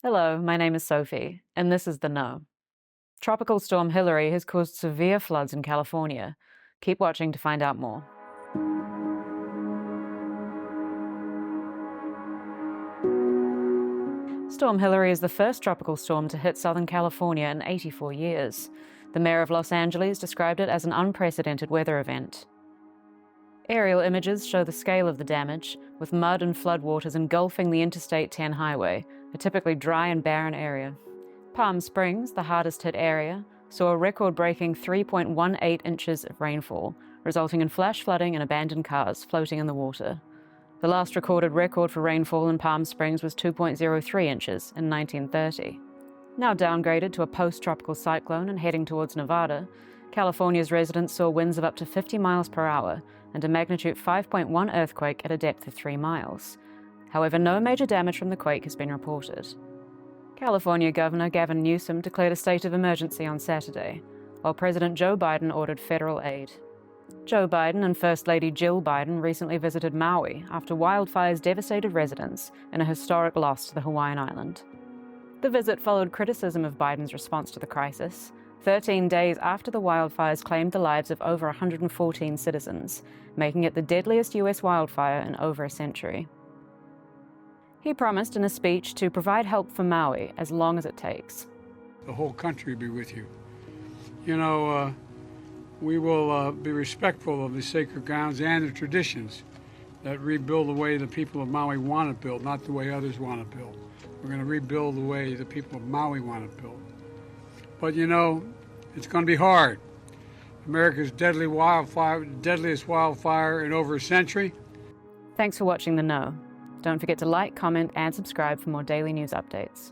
Hello, my name is Sophie, and this is The Know. Tropical Storm Hilary has caused severe floods in California. Keep watching to find out more. Storm Hilary is the first tropical storm to hit Southern California in 84 years. The mayor of Los Angeles described it as an unprecedented weather event. Aerial images show the scale of the damage, with mud and floodwaters engulfing the Interstate 10 highway, a typically dry and barren area. Palm Springs, the hardest hit area, saw a record-breaking 3.18 inches of rainfall, resulting in flash flooding and abandoned cars floating in the water. The last recorded record for rainfall in Palm Springs was 2.03 inches in 1930. Now downgraded to a post-tropical cyclone and heading towards Nevada, California's residents saw winds of up to 50 miles per hour and a magnitude 5.1 earthquake at a depth of 3 miles. However, no major damage from the quake has been reported. California Governor Gavin Newsom declared a state of emergency on Saturday, while President Joe Biden ordered federal aid. Joe Biden and First Lady Jill Biden recently visited Maui after wildfires devastated residents in a historic loss to the Hawaiian island. The visit followed criticism of Biden's response to the crisis, 13 days after the wildfires claimed the lives of over 114 citizens, making it the deadliest U.S. wildfire in over a century. He promised in a speech to provide help for Maui as long as it takes. The whole country will be with you. We will be respectful of the sacred grounds and the traditions that rebuild the way the people of Maui want to build, not the way others want to build. We're going to rebuild the way the people of Maui want to build. But it's going to be hard. America's deadliest wildfire in over a century. Thanks for watching The Know. Don't forget to like, comment, and subscribe for more daily news updates.